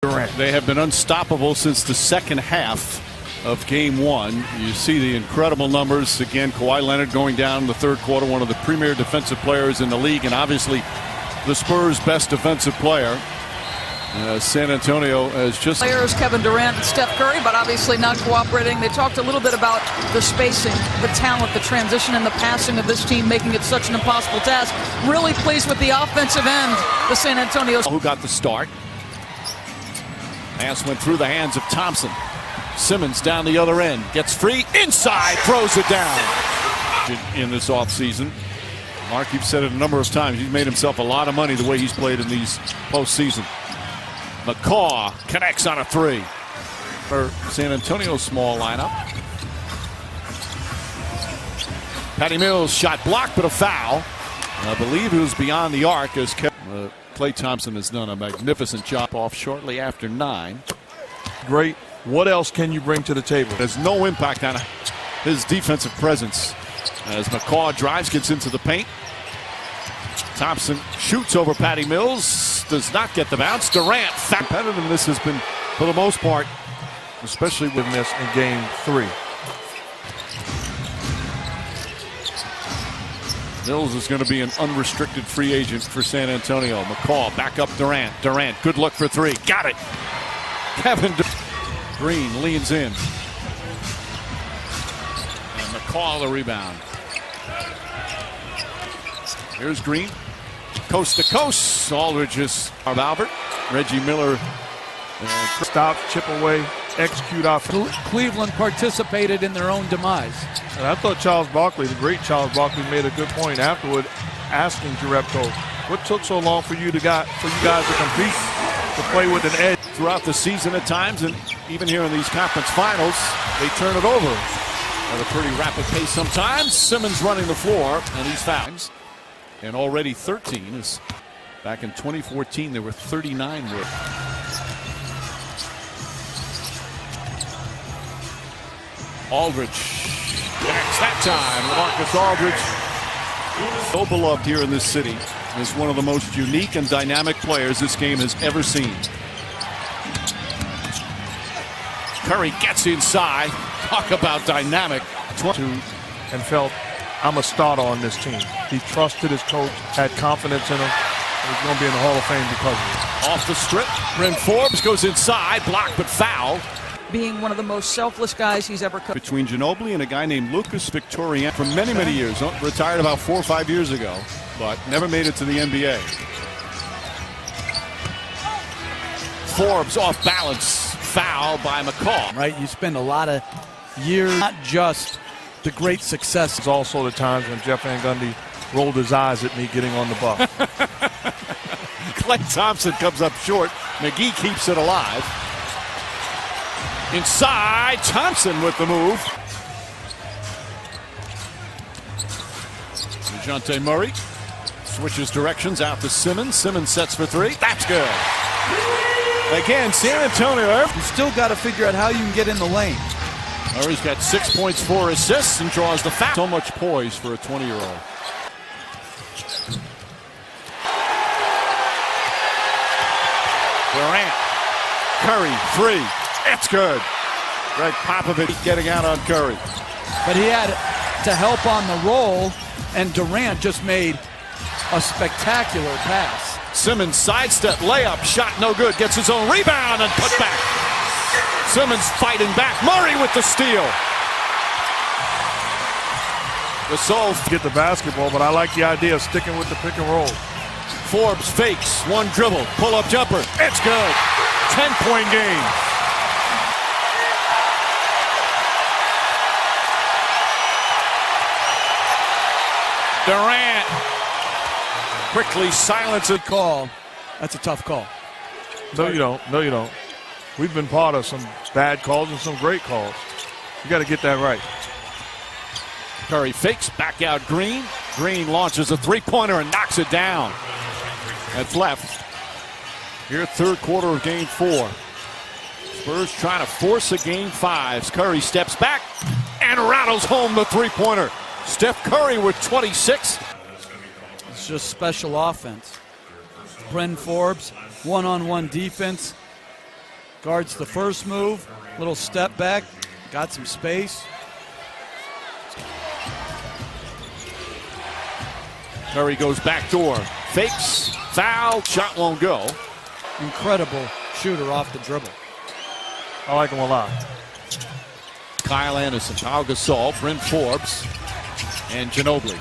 Durant. They have been unstoppable since the second half of game one. You see the incredible numbers. Again, Kawhi Leonard going down in the third quarter, one of the premier defensive players in the league, and obviously the Spurs' best defensive player. San Antonio has just players, Kevin Durant and Steph Curry, but obviously not cooperating. They talked a little bit about the spacing, the talent, the transition, and the passing of this team, making it such an impossible task. Really pleased with the offensive end, the San Antonio. Who got the start? Pass went through the hands of Thompson. Simmons down the other end, gets free, inside, throws it down. In this offseason, Mark, you've said it a number of times, he's made himself a lot of money the way he's played in these postseason. McCaw connects on a three. For San Antonio's small lineup. Patty Mills shot blocked, but a foul. I believe it was beyond the arc as Klay Thompson has done a magnificent job off shortly after 9. Great. What else can you bring to the table? There's no impact on his defensive presence as McCaw drives, gets into the paint. Thompson shoots over Patty Mills, does not get the bounce. Durant, competitiveness has been, for the most part, especially with this in game 3. Mills is going to be an unrestricted free agent for San Antonio. McCaw back up Durant. Durant, good look for 3. Got it. Kevin Green leans in. And McCaw the rebound. Here's Green. Coast to coast. Aldridge is Albert. Reggie Miller. Stop, chip away, execute off. Cleveland participated in their own demise. And I thought Charles Barkley, the great Charles Barkley, made a good point afterward, asking Jerebko, what took so long for you guys to compete, to play with an edge? Throughout the season at times, and even here in these conference finals, they turn it over at a pretty rapid pace sometimes. Simmons running the floor, and he's fouled. And already 13 is back in 2014. There were 39 with. Aldridge connects that time. Marcus Aldridge, so beloved here in this city, is one of the most unique and dynamic players this game has ever seen. Curry gets inside. Talk about dynamic. And felt, I'm a starter on this team. He trusted his coach, had confidence in him. He's going to be in the Hall of Fame because of it. Off the strip, Bryn Forbes goes inside, blocked but fouled. Being one of the most selfless guys he's ever coached. Between Ginobili and a guy named Lucas Victorian for many, many years. Retired about 4 or 5 years ago, but never made it to the NBA. Forbes off balance. Foul by McCaw. Right, you spend a lot of years, not just the great success. It's also the times when Jeff Van Gundy rolled his eyes at me getting on the bus. Klay Thompson comes up short. McGee keeps it alive. Inside, Thompson with the move. DeJounte Murray switches directions out to Simmons. Simmons sets for 3. That's good. Again, San Antonio. You still got to figure out how you can get in the lane. Murray's got 6 points, 4 assists, and draws the foul. So much poise for a 20-year-old. Durant. Curry, 3. It's good. Greg Popovich getting out on Curry. But he had to help on the roll, and Durant just made a spectacular pass. Simmons sidestep layup, shot no good, gets his own rebound and put back. Simmons fighting back. Murray with the steal. Gasol Get the basketball, but I like the idea of sticking with the pick and roll. Forbes fakes, 1 dribble, pull-up jumper. It's good. 10-point game. Durant quickly silences. Call. That's a tough call. No, you don't. No, you don't. We've been part of some bad calls and some great calls. You got to get that right. Curry fakes, back out Green. Green launches a 3-pointer and knocks it down. That's left. Here, third quarter of game 4. Spurs trying to force a game 5. Curry steps back and rattles home the 3-pointer. Steph Curry with 26. It's just special offense. Bryn Forbes, one-on-one defense. Guards the first move, little step back, got some space. Curry goes back door, fakes, foul, shot won't go. Incredible shooter off the dribble. I like him a lot. Kyle Anderson, Pau Gasol, Bryn Forbes, and Ginobili.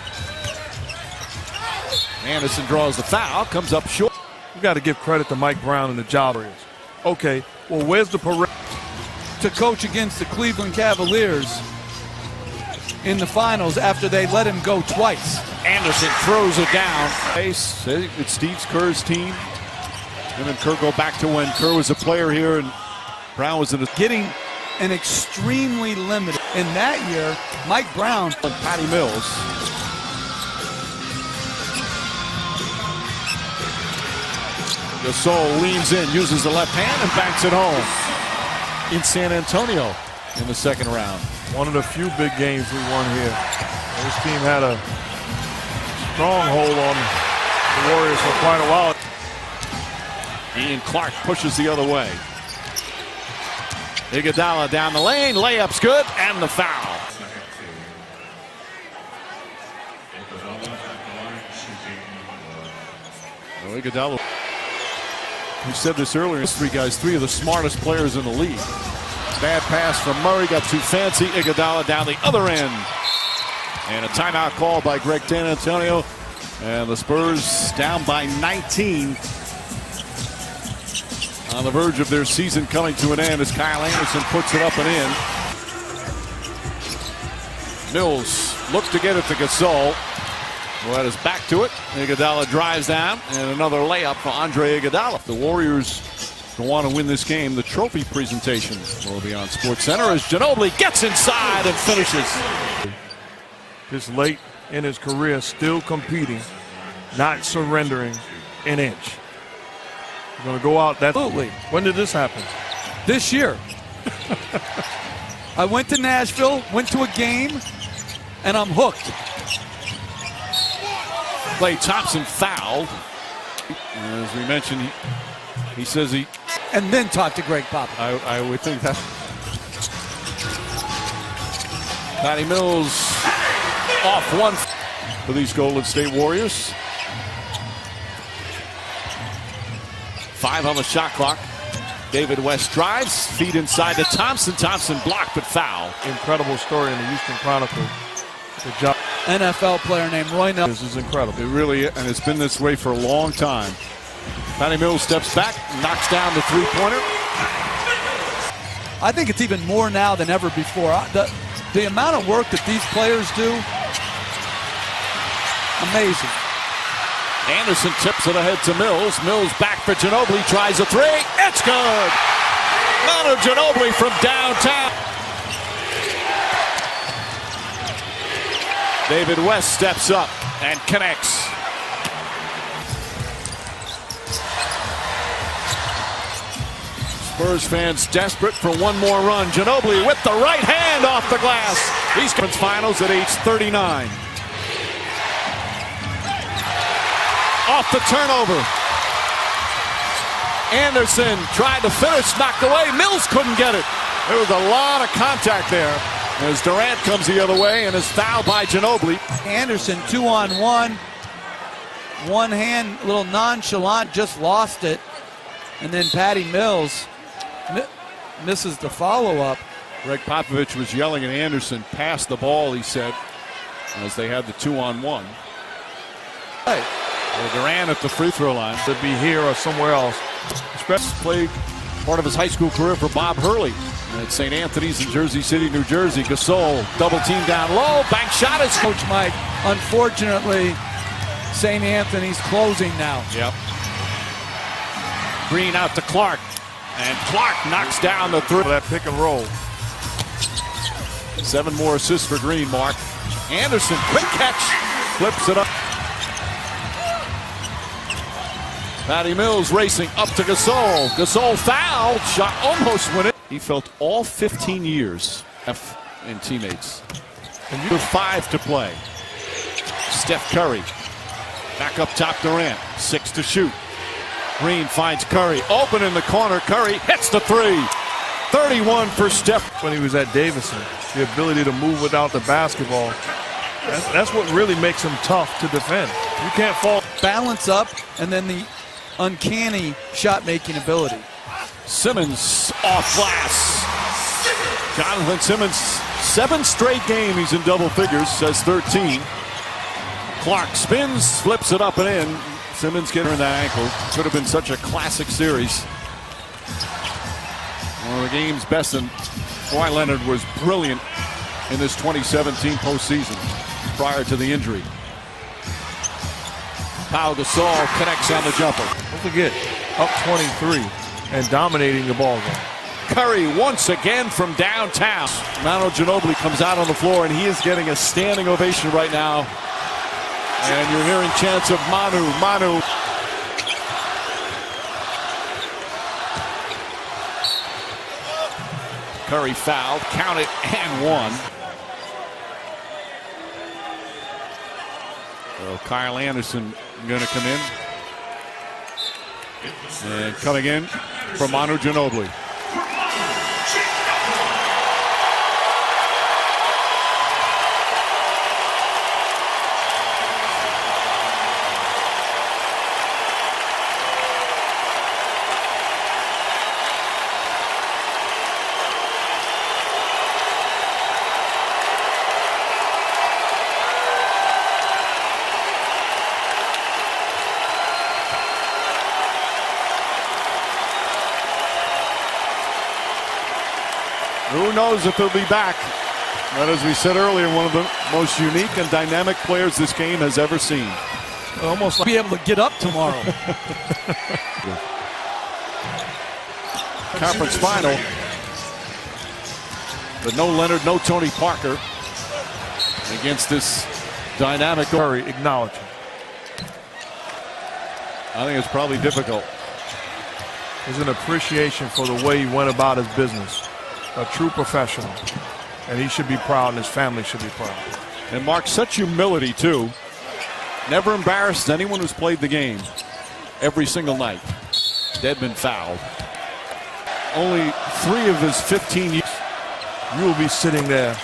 Anderson draws the foul, comes up short. You got to give credit to Mike Brown and the job areas. Okay, well, where's the parade? To coach against the Cleveland Cavaliers in the finals after they let him go twice. Anderson throws it down. It's Steve Kerr's team. Him and Kerr go back to when Kerr was a player here and Brown was in the Getting an extremely limited. In that year, Mike Brown and Patty Mills. Gasol leans in, uses the left hand, and banks it home in San Antonio in the second round. One of the few big games we won here. This team had a stronghold on the Warriors for quite a while. Ian Clark pushes the other way. Iguodala down the lane, layup's good, and the foul. Iguodala. We said this earlier. These three guys, three of the smartest players in the league. Bad pass from Murray, got too fancy. Iguodala down the other end. And a timeout call by Greg D'Antonio. And the Spurs down by 19. On the verge of their season coming to an end as Kyle Anderson puts it up and in. Mills looks to get it to Gasol. Well, that is back to it. Iguodala drives down, and another layup for Andre Iguodala. The Warriors will want to win this game. The trophy presentation will be on SportsCenter as Ginobili gets inside and finishes. This late in his career, still competing, not surrendering an inch. He's going to go out that. Absolutely. When did this happen? This year. I went to Nashville, went to a game, and I'm hooked. Klay Thompson fouled. As we mentioned, he says he. And then talk to Greg Popovich. I would think that. Patty Mills off one for these Golden State Warriors. 5 on the shot clock. David West drives, feet inside to Thompson. Thompson blocked but foul. Incredible story in the Houston Chronicle. Good job. NFL player named Roy Nelson. This is incredible. It really, and it's been this way for a long time. Patty Mills steps back, knocks down the three-pointer. I think it's even more now than ever before. The amount of work that these players do, amazing. Anderson tips it ahead to Mills. Mills back for Ginobili, tries a three. It's good. Manu Ginobili from downtown. David West steps up and connects. Spurs fans desperate for one more run. Ginobili with the right hand off the glass. He's conference finals at age 39. Off the turnover. Anderson tried to finish, knocked away. Mills couldn't get it. There was a lot of contact there as Durant comes the other way and is fouled by Ginobili. Anderson 2-on-1. One hand, a little nonchalant, just lost it. And then Patty Mills misses the follow-up. Greg Popovich was yelling at Anderson, pass the ball, he said, as they had the 2-on-1. Right. Well, Durant at the free throw line. To be here or somewhere else. Played part of his high school career for Bob Hurley at St. Anthony's in Jersey City, New Jersey. Gasol double team down low. Bank shot is Coach Mike. Unfortunately, St. Anthony's closing now. Yep. Green out to Clark. And Clark knocks down the three. For that pick and roll. 7 more assists for Green, Mark. Anderson, quick catch. Flips it up. Patty Mills racing up to Gasol. Gasol fouled. Shot almost win it. He felt all 15 years in teammates. And you have 5 to play. Steph Curry. Back up top Durant. 6 to shoot. Green finds Curry. Open in the corner. Curry hits the three. 31 for Steph. When he was at Davidson, the ability to move without the basketball, that's what really makes him tough to defend. You can't fall. Balance up, and then the uncanny shot-making ability. Simmons off glass. Jonathan Simmons, 7 straight game he's in double figures, says 13. Clark spins, flips it up and in. Simmons getting her in the ankle. Could have been such a classic series. One of the game's best, and Kawhi Leonard was brilliant in this 2017 postseason prior to the injury. Pau Gasol connects on the jumper. Don't forget, up 23 and dominating the ball game. Curry once again from downtown. Manu Ginobili comes out on the floor, and he is getting a standing ovation right now. And you're hearing chants of Manu. Curry fouled, count it, and one. So Kyle Anderson going to come in. And coming in from Manu Ginobili. Who knows if they'll be back? But as we said earlier, one of the most unique and dynamic players this game has ever seen. Almost like be able to get up tomorrow. Conference final. But no Leonard, no Tony Parker against this dynamic. Curry acknowledging. I think it's probably difficult. There's an appreciation for the way he went about his business. A true professional, and he should be proud, and his family should be proud. And Mark, such humility too. Never embarrassed anyone who's played the game. Every single night. Dedmon fouled. Only 3 of his 15 years. You will be sitting there.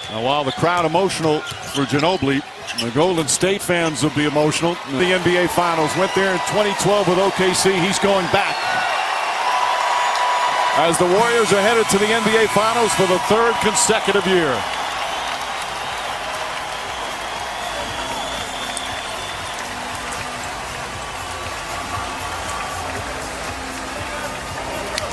Now, while the crowd emotional for Ginobili, the Golden State fans will be emotional. The NBA Finals went there in 2012 with OKC. He's going back. As the Warriors are headed to the NBA Finals for the 3rd consecutive year.